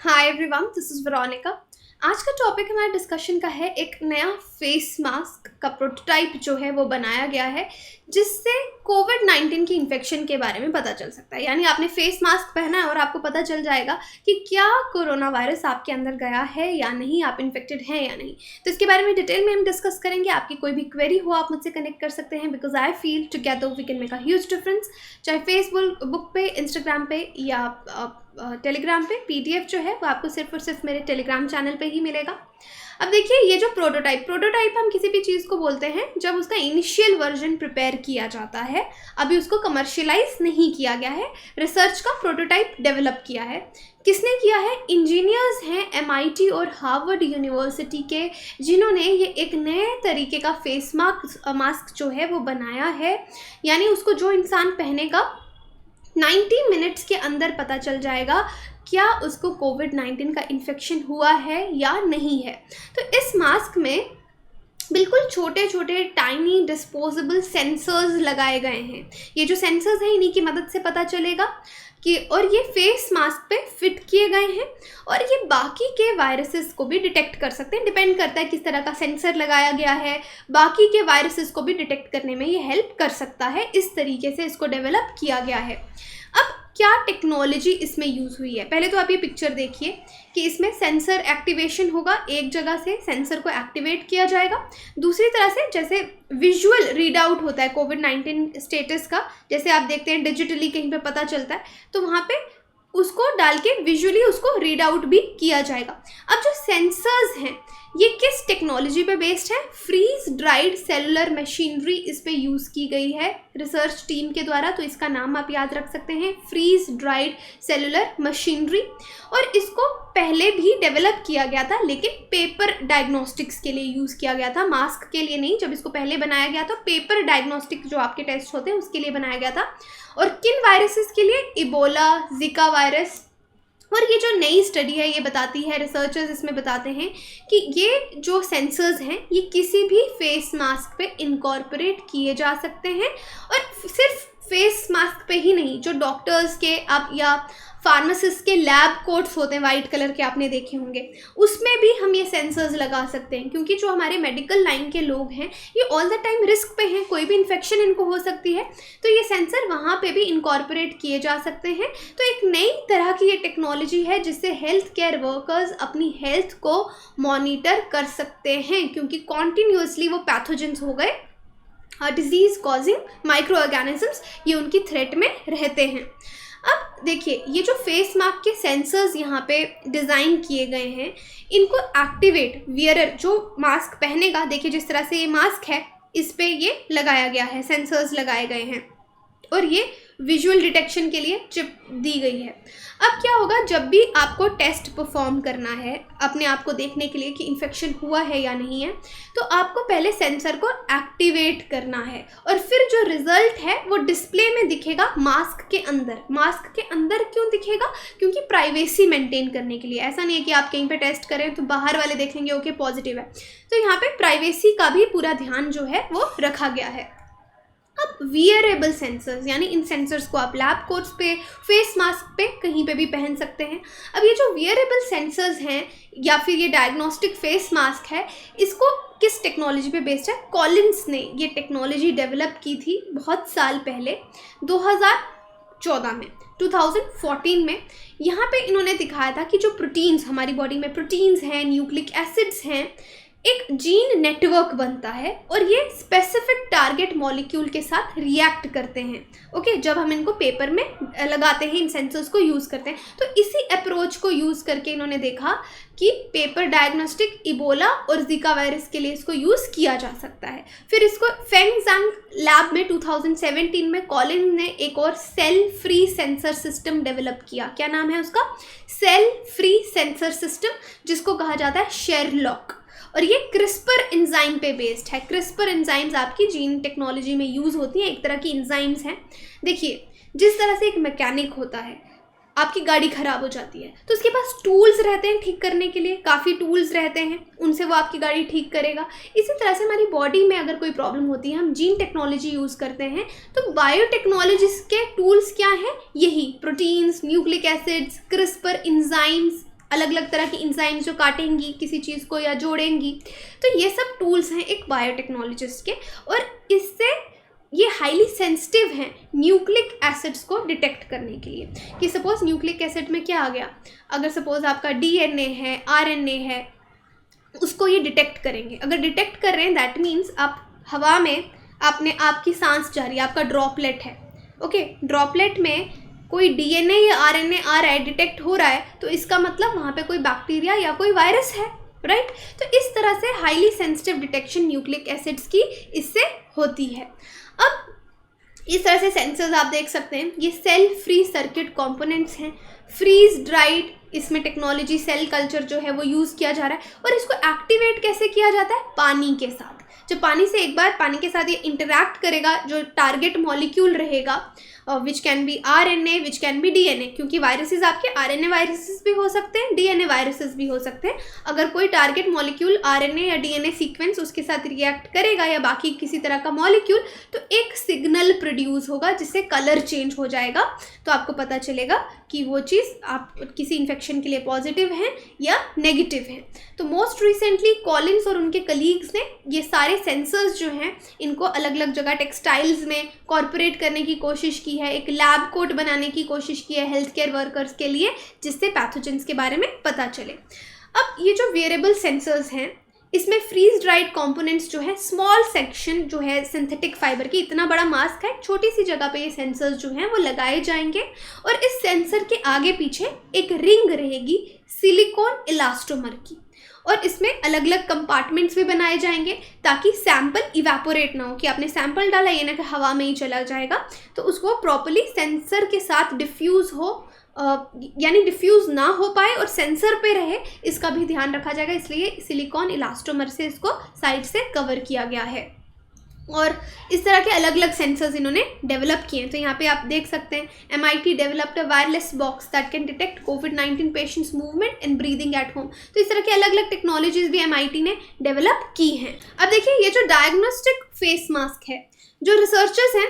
Hi everyone, this is Veronica. आज का topic हमारे डिस्कशन का है एक नया फेस मास्क का प्रोटोटाइप जो है वो बनाया गया है जिससे कोविड-19 की इन्फेक्शन के बारे में पता चल सकता है। यानी आपने फेस मास्क पहना है और आपको पता चल जाएगा कि क्या कोरोना वायरस आपके अंदर गया है या नहीं, आप इन्फेक्टेड हैं या नहीं। तो इसके बारे में डिटेल में हम डिस्कस करेंगे। आपकी कोई भी क्वेरी हो आप मुझसे कनेक्ट कर सकते हैं, because I feel together we can make a huge difference. चाहे फेसबुक पे, इंस्टाग्राम पे या टेलीग्राम पे पीडीएफ जो है वो आपको सिर्फ और सिर्फ मेरे टेलीग्राम चैनल पे ही मिलेगा। अब देखिए, ये जो प्रोटोटाइप हम किसी भी चीज़ को बोलते हैं जब उसका इनिशियल वर्जन प्रिपेयर किया जाता है, अभी उसको कमर्शियलाइज नहीं किया गया है, रिसर्च का प्रोटोटाइप डेवलप किया है। किसने किया है? इंजीनियर्स हैं एमआईटी और हार्वर्ड यूनिवर्सिटी के, जिन्होंने ये एक नए तरीके का फेस मास्क जो है वो बनाया है। यानी उसको जो इंसान पहनेगा 90 मिनट्स के अंदर पता चल जाएगा क्या उसको कोविड-19 का इन्फेक्शन हुआ है या नहीं है। तो इस मास्क में बिल्कुल छोटे छोटे टाइनी डिस्पोजेबल सेंसर्स लगाए गए हैं। ये जो सेंसर्स हैं इन्हीं की मदद से पता चलेगा कि, और ये फेस मास्क पे फिट किए गए हैं और ये बाकी के वायरसेस को भी डिटेक्ट कर सकते हैं। डिपेंड करता है किस तरह का सेंसर लगाया गया है, बाकी के वायरसेस को भी डिटेक्ट करने में ये हेल्प कर सकता है। इस तरीके से इसको डेवलप किया गया है। अब क्या टेक्नोलॉजी इसमें यूज़ हुई है? पहले तो आप ये पिक्चर देखिए कि इसमें सेंसर एक्टिवेशन होगा, एक जगह से सेंसर को एक्टिवेट किया जाएगा, दूसरी तरह से जैसे विजुअल रीड आउट होता है कोविड-19 स्टेटस का, जैसे आप देखते हैं डिजिटली कहीं पे पता चलता है, तो वहाँ पे उसको डाल के विजुअली उसको रीड आउट भी किया जाएगा। अब जो सेंसर्स हैं ये किस टेक्नोलॉजी पे बेस्ड है? फ्रीज ड्राइड सेलुलर मशीनरी इस पे यूज़ की गई है रिसर्च टीम के द्वारा। तो इसका नाम आप याद रख सकते हैं, फ्रीज ड्राइड सेलुलर मशीनरी। और इसको पहले भी डेवलप किया गया था, लेकिन पेपर डायग्नोस्टिक्स के लिए यूज़ किया गया था, मास्क के लिए नहीं। जब इसको पहले बनाया गया था पेपर डायग्नोस्टिक जो आपके टेस्ट होते हैं उसके लिए बनाया गया था। और किन वायरसेस के लिए? इबोला, जिका वायरस। और ये जो नई स्टडी है ये बताती है, रिसर्चर्स इसमें बताते हैं कि ये जो सेंसर्स हैं ये किसी भी फेस मास्क पे इनकॉर्पोरेट किए जा सकते हैं। और सिर्फ फेस मास्क पे ही नहीं, जो डॉक्टर्स के आप या फार्मासिस्ट के लैब कोट्स होते हैं वाइट कलर के, आपने देखे होंगे, उसमें भी हम ये सेंसर्स लगा सकते हैं। क्योंकि जो हमारे मेडिकल लाइन के लोग हैं ये ऑल द टाइम रिस्क पे हैं, कोई भी इन्फेक्शन इनको हो सकती है, तो ये सेंसर वहाँ पे भी इनकॉर्पोरेट किए जा सकते हैं। तो एक नई तरह की ये टेक्नोलॉजी है जिससे हेल्थ केयर वर्कर्स अपनी हेल्थ को मॉनिटर कर सकते हैं, क्योंकि कॉन्टीन्यूसली वो पैथोजेंस हो गए, डिजीज़ कॉजिंग माइक्रो ऑर्गेनिजम्स, ये उनकी थ्रेट में रहते हैं। अब देखिए, ये जो फेस मास्क के सेंसर्स यहाँ पे डिज़ाइन किए गए हैं, इनको एक्टिवेट वियरर जो मास्क पहनेगा, देखिए जिस तरह से ये मास्क है इस पे ये लगाया गया है, सेंसर्स लगाए गए हैं और ये विजुअल डिटेक्शन के लिए चिप दी गई है। अब क्या होगा, जब भी आपको टेस्ट परफॉर्म करना है अपने आप को देखने के लिए कि इन्फेक्शन हुआ है या नहीं है, तो आपको पहले सेंसर को एक्टिवेट करना है और फिर जो रिजल्ट है वो डिस्प्ले में दिखेगा मास्क के अंदर। मास्क के अंदर क्यों दिखेगा? क्योंकि प्राइवेसी मेंटेन करने के लिए। ऐसा नहीं है कि आप कहीं पे टेस्ट करें तो बाहर वाले देखेंगे ओके पॉजिटिव है, तो यहाँ पे प्राइवेसी का भी पूरा ध्यान जो है वो रखा गया है। अब वियरेबल सेंसर्स, यानी इन सेंसर्स को आप लैब कोट्स पे, फेस मास्क पे, कहीं पे भी पहन सकते हैं। अब ये जो वियरेबल सेंसर्स हैं या फिर ये डायग्नोस्टिक फेस मास्क है, इसको किस टेक्नोलॉजी पे बेस्ड है? कॉलिन्स ने ये टेक्नोलॉजी डेवलप की थी बहुत साल पहले, 2014 में, 2014 में। यहाँ पे इन्होंने दिखाया था कि जो प्रोटीन्स हमारी बॉडी में प्रोटीन्स हैं, न्यूक्लिक एसिड्स हैं, एक जीन नेटवर्क बनता है और ये स्पेसिफिक टारगेट मॉलिक्यूल के साथ रिएक्ट करते हैं। ओके, जब हम इनको पेपर में लगाते हैं, इन सेंसर्स को यूज़ करते हैं, तो इसी अप्रोच को यूज़ करके इन्होंने देखा कि पेपर डायग्नोस्टिक इबोला और जिका वायरस के लिए इसको यूज़ किया जा सकता है। फिर इसको फेंगजांग लैब में 2017 में कॉलिन ने एक और cell free sensor system develop किया। क्या नाम है उसका? सेल फ्री सेंसर सिस्टम, जिसको कहा जाता है शेरलॉक। और ये क्रिस्पर एंजाइम पे बेस्ड है। क्रिस्पर एंजाइम्स आपकी जीन टेक्नोलॉजी में यूज़ होती हैं, एक तरह की एंजाइम्स हैं। देखिए, जिस तरह से एक मैकेनिक होता है, आपकी गाड़ी ख़राब हो जाती है तो उसके पास टूल्स रहते हैं ठीक करने के लिए, काफ़ी टूल्स रहते हैं, उनसे वो आपकी गाड़ी ठीक करेगा। इसी तरह से हमारी बॉडी में अगर कोई प्रॉब्लम होती है, हम जीन टेक्नोलॉजी यूज़ करते हैं, तो बायोटेक्नोलॉजिस्ट के टूल्स क्या हैं? यही proteins, nucleic acids, CRISPR enzymes, अलग अलग तरह की इंजाइम्स जो काटेंगी किसी चीज़ को या जोड़ेंगी। तो ये सब टूल्स हैं एक बायोटेक्नोलॉजिस्ट के, और इससे ये हाईली सेंसिटिव हैं न्यूक्लिक एसिड्स को डिटेक्ट करने के लिए। कि सपोज न्यूक्लिक एसिड में क्या आ गया, अगर सपोज आपका डीएनए है, आरएनए है, उसको ये डिटेक्ट करेंगे। अगर डिटेक्ट कर रहे हैं दैट मीन्स आप हवा में आपकी सांस जा रही है, आपका ड्रॉपलेट है, ओके, ड्रॉपलेट में कोई डीएनए या आरएनए आ रहा है, डिटेक्ट हो रहा है, तो इसका मतलब वहाँ पे कोई बैक्टीरिया या कोई वायरस है, राइट। तो इस तरह से highly sensitive detection nucleic acids की इससे होती है। अब इस तरह से सेंसर्स आप देख सकते हैं, ये सेल फ्री सर्किट कंपोनेंट्स हैं, फ्रीज ड्राइड, इसमें टेक्नोलॉजी सेल कल्चर जो है वो यूज़ किया जा रहा है। और इसको एक्टिवेट कैसे किया जाता है, पानी के साथ। जब पानी से एक बार पानी के साथ ये इंटरैक्ट करेगा, जो टारगेट मॉलिक्यूल रहेगा which can be RNA, which can be DNA, क्योंकि वायरसेस आपके आरएनए वायरसेस भी हो सकते हैं, डीएनए वायरसेस भी हो सकते हैं। अगर कोई टारगेट मॉलिक्यूल आरएनए या डीएनए सीक्वेंस उसके साथ रिएक्ट करेगा या बाकी किसी तरह का मॉलिक्यूल, तो एक सिग्नल प्रोड्यूस होगा जिससे कलर चेंज हो जाएगा। तो आपको पता चलेगा कि वो चीज़ आप किसी इन्फेक्शन के लिए पॉजिटिव हैं या नेगेटिव हैं। तो मोस्ट रिसेंटली कॉलिन्स और उनके कलीग्स ने ये सारे सेंसर्स जो हैं इनको अलग अलग जगह टेक्सटाइल्स में कॉर्पोरेट करने की कोशिश की है, एक लैब कोट बनाने की कोशिश की है हेल्थ केयर वर्कर्स के लिए, जिससे पैथोजेंस के बारे में पता चले। अब ये जो वेरेबल सेंसर्स हैं इसमें फ्रीज ड्राइड कंपोनेंट्स जो है, स्मॉल सेक्शन जो है सिंथेटिक फाइबर की, इतना बड़ा मास्क है, छोटी सी जगह पे ये सेंसर्स जो हैं वो लगाए जाएंगे। और इस सेंसर के आगे पीछे एक रिंग रहेगी सिलिकॉन इलास्टोमर की, और इसमें अलग अलग कंपार्टमेंट्स भी बनाए जाएंगे ताकि सैंपल इवेपोरेट ना हो, कि आपने सैंपल डाला ये ना कि हवा में ही चला जाएगा, तो उसको प्रॉपर्ली सेंसर के साथ डिफ्यूज़ हो, यानी डिफ्यूज़ ना हो पाए और सेंसर पे रहे, इसका भी ध्यान रखा जाएगा। इसलिए सिलिकॉन इलास्टोमर से इसको साइड से कवर किया गया है। और इस तरह के अलग अलग सेंसर्स इन्होंने डेवलप किए हैं। तो यहाँ पे आप देख सकते हैं, MIT developed a wireless box that can detect covid patients movement and breathing at home. तो इस तरह के अलग अलग टेक्नोलॉजीज भी MIT ने डेवलप की हैं। अब देखिए, ये जो डायग्नोस्टिक फेस मास्क है, जो रिसर्चर्स हैं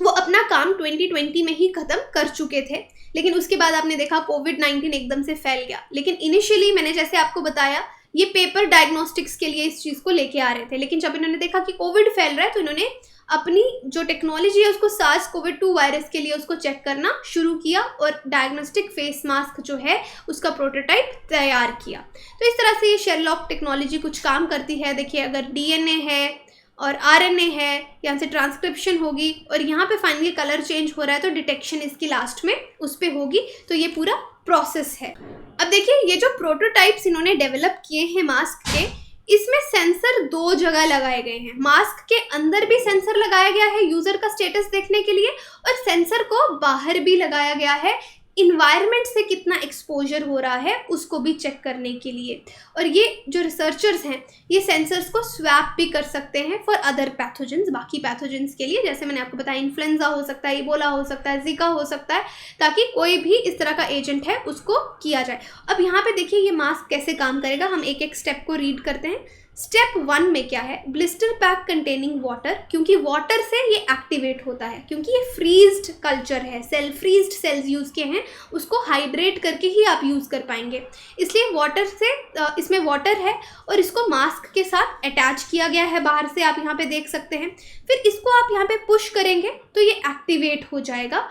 वो अपना काम 2020 में ही ख़त्म कर चुके थे, लेकिन उसके बाद आपने देखा कोविड-19 एकदम से फैल गया। लेकिन इनिशियली मैंने जैसे आपको बताया, ये पेपर डायग्नोस्टिक्स के लिए इस चीज़ को लेके आ रहे थे, लेकिन जब इन्होंने देखा कि कोविड फैल रहा है तो इन्होंने अपनी जो टेक्नोलॉजी है उसको SARS-CoV-2 वायरस के लिए उसको चेक करना शुरू किया और डायग्नोस्टिक फेस मास्क जो है उसका प्रोटोटाइप तैयार किया। तो इस तरह से ये शेरलॉक टेक्नोलॉजी कुछ काम करती है। देखिए, अगर DNA है और RNA है, यहाँ से ट्रांसक्रिप्शन होगी और यहाँ पे फाइनली कलर चेंज हो रहा है, तो डिटेक्शन इसकी लास्ट में उस पर होगी। तो ये पूरा प्रोसेस है। अब देखिए, ये जो प्रोटोटाइप्स इन्होंने डेवलप किए हैं मास्क के, इसमें सेंसर 2 जगह लगाए गए हैं। मास्क के अंदर भी सेंसर लगाया गया है यूज़र का स्टेटस देखने के लिए, और सेंसर को बाहर भी लगाया गया है इन्वायरमेंट से कितना एक्सपोजर हो रहा है उसको भी चेक करने के लिए। और ये जो रिसर्चर्स हैं ये सेंसर्स को स्वैप भी कर सकते हैं फॉर अदर पैथोजेंस, बाकी पैथोजेंस के लिए। जैसे मैंने आपको बताया, इन्फ्लुएंजा हो सकता है, इबोला हो सकता है, जिका हो सकता है, ताकि कोई भी इस तरह का एजेंट है उसको किया जाए। अब यहाँ पे देखिए ये मास्क कैसे काम करेगा, हम एक एक स्टेप को रीड करते हैं। स्टेप 1 में क्या है, ब्लिस्टर पैक कंटेनिंग वाटर, क्योंकि वाटर से ये एक्टिवेट होता है, क्योंकि ये फ्रीज्ड कल्चर है, फ्रीज्ड सेल्स यूज़ किए हैं, उसको हाइड्रेट करके ही आप यूज़ कर पाएंगे, इसलिए वाटर से इसमें वाटर है और इसको मास्क के साथ अटैच किया गया है बाहर से, आप यहाँ पे देख सकते हैं। फिर इसको आप यहाँ पे पुश करेंगे तो ये एक्टिवेट हो जाएगा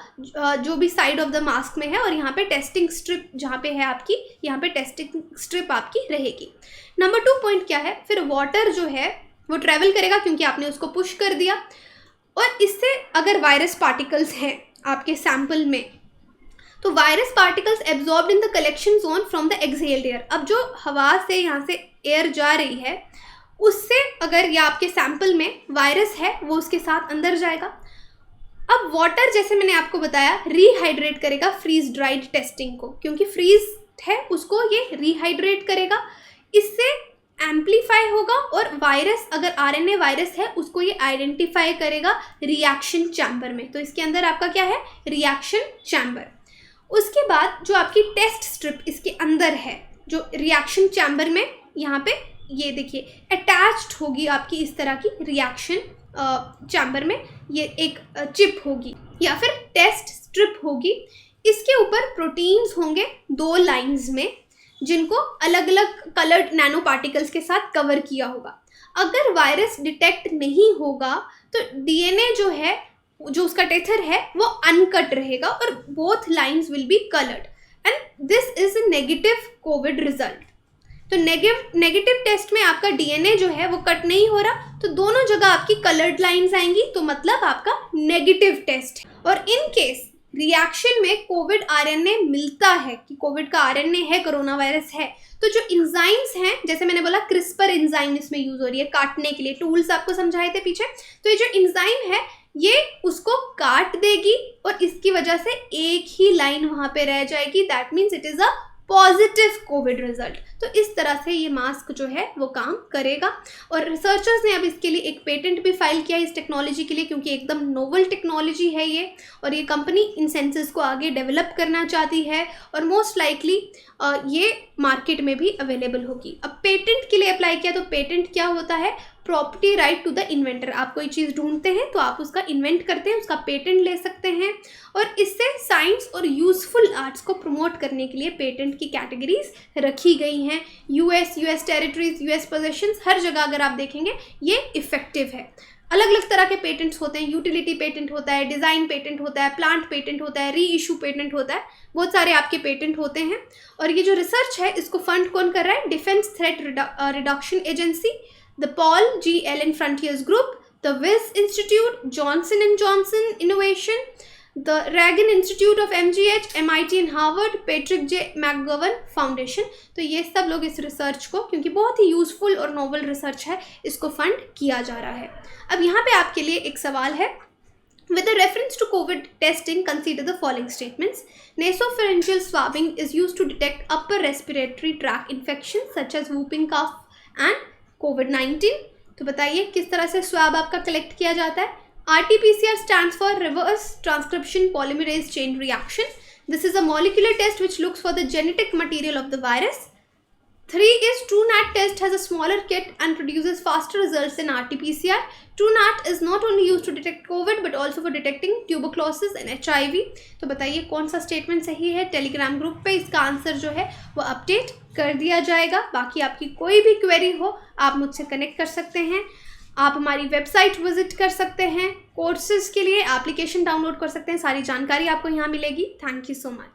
जो भी साइड ऑफ द मास्क में है, और यहाँ पे टेस्टिंग स्ट्रिप जहाँ पे है आपकी, यहाँ पे टेस्टिंग स्ट्रिप आपकी रहेगी। नंबर 2 पॉइंट क्या है, फिर वाटर जो है वो ट्रैवल करेगा क्योंकि आपने उसको पुश कर दिया, और इससे अगर वायरस पार्टिकल्स हैं आपके सैंपल में, तो virus particles absorbed in the collection zone from the exhaled air. अब जो हवा से यहाँ से एयर जा रही है उससे अगर या आपके सैंपल में वायरस है वो उसके साथ अंदर जाएगा। अब वाटर, जैसे मैंने आपको बताया, रीहाइड्रेट करेगा फ्रीज ड्राइड टेस्टिंग को, क्योंकि फ्रीज है उसको ये रीहाइड्रेट करेगा, इससे एम्पलीफाई होगा, और वायरस अगर RNA वायरस है उसको ये आइडेंटिफाई करेगा रिएक्शन चैम्बर में। तो इसके अंदर आपका क्या है, रिएक्शन चैम्बर। उसके बाद जो आपकी टेस्ट स्ट्रिप इसके अंदर है, जो रिएक्शन चैम्बर में यहाँ पे ये देखिए अटैच्ड होगी आपकी इस तरह की रिएक्शन चैम्बर में, ये एक चिप होगी या फिर टेस्ट स्ट्रिप होगी। इसके ऊपर प्रोटीन्स होंगे 2 लाइंस में, जिनको अलग अलग कलर्ड नैनो पार्टिकल्स के साथ कवर किया होगा। अगर वायरस डिटेक्ट नहीं होगा तो डीएनए जो है, जो उसका टेथर है, वो अनकट रहेगा और both lines will be coloured and this is a negative Covid result. तो नेगेटिव टेस्ट में आपका डीएनए जो है वो कट नहीं हो रहा, तो दोनों जगह आपकी कलर्ड लाइंस आएंगी, तो मतलब आपका नेगेटिव टेस्ट है। और इन केस रिएक्शन में कोविड आरएनए मिलता है कि कोविड का आरएनए है, कोरोना वायरस है, तो जो इंजाइम्स हैं, जैसे मैंने बोला क्रिस्पर इंजाइम इसमें यूज हो रही है काटने के लिए, टूल्स आपको समझाए थे पीछे, तो ये जो इंजाइम है ये उसको काट देगी और इसकी वजह से एक ही लाइन वहां पे रह जाएगी, that means it is a positive Covid result. तो इस तरह से ये मास्क जो है वो काम करेगा। और रिसर्चर्स ने अब इसके लिए एक पेटेंट भी फाइल किया इस टेक्नोलॉजी के लिए, क्योंकि एकदम नोवल टेक्नोलॉजी है ये, और ये कंपनी इन सेंसेस को आगे डेवलप करना चाहती है और मोस्ट लाइकली ये मार्केट में भी अवेलेबल होगी। अब पेटेंट के लिए अप्लाई किया, तो पेटेंट क्या होता है? Property right to the inventor. आप कोई चीज़ ढूंढते हैं तो आप उसका इन्वेंट करते हैं, उसका पेटेंट ले सकते हैं, और इससे साइंस और यूजफुल आर्ट्स को प्रमोट करने के लिए पेटेंट की कैटेगरीज रखी गई हैं। यूएस टेरिटरीज, यूएस पोजेशंस, हर जगह अगर आप देखेंगे ये इफेक्टिव है। अलग अलग तरह के पेटेंट्स होते हैं, यूटिलिटी पेटेंट होता है, डिज़ाइन पेटेंट होता है, प्लांट पेटेंट होता है, री इशू पेटेंट होता है, बहुत सारे आपके पेटेंट होते हैं। और ये जो रिसर्च है इसको फंड कौन कर रहा है? Defence threat reduction agency, the Paul G. Allen Frontiers Group, the Wyss Institute, Johnson & Johnson Innovation, the Reagan Institute of MGH, MIT and Harvard, Patrick J. McGovern Foundation। तो ये सब लोग इस रिसर्च को, क्योंकि बहुत ही यूजफुल और नोवल रिसर्च है, इसको फंड किया जा रहा है। अब यहाँ पे आपके लिए एक सवाल है, with a reference to COVID testing, consider the following statements. Nasopharyngeal swabbing is used to detect upper respiratory tract infections such as whooping cough and COVID-19। तो बताइए किस तरह से स्वैब आपका कलेक्ट किया जाता है? RT-PCR stands for reverse transcription polymerase chain reaction. This is a molecular test which looks for the genetic material of the virus. 3 is TrueNAT test has a smaller kit and produces faster results than RT-PCR. TrueNAT is not only used to detect COVID but also for detecting tuberculosis and HIV। तो बताइए कौन सा statement सही है? Telegram group पे इसका answer जो है वो अपडेट कर दिया जाएगा। बाकी आपकी कोई भी क्वेरी हो आप मुझसे कनेक्ट कर सकते हैं, आप हमारी वेबसाइट विजिट कर सकते हैं, कोर्सेज के लिए एप्लीकेशन डाउनलोड कर सकते हैं, सारी जानकारी आपको यहाँ मिलेगी। Thank you so much.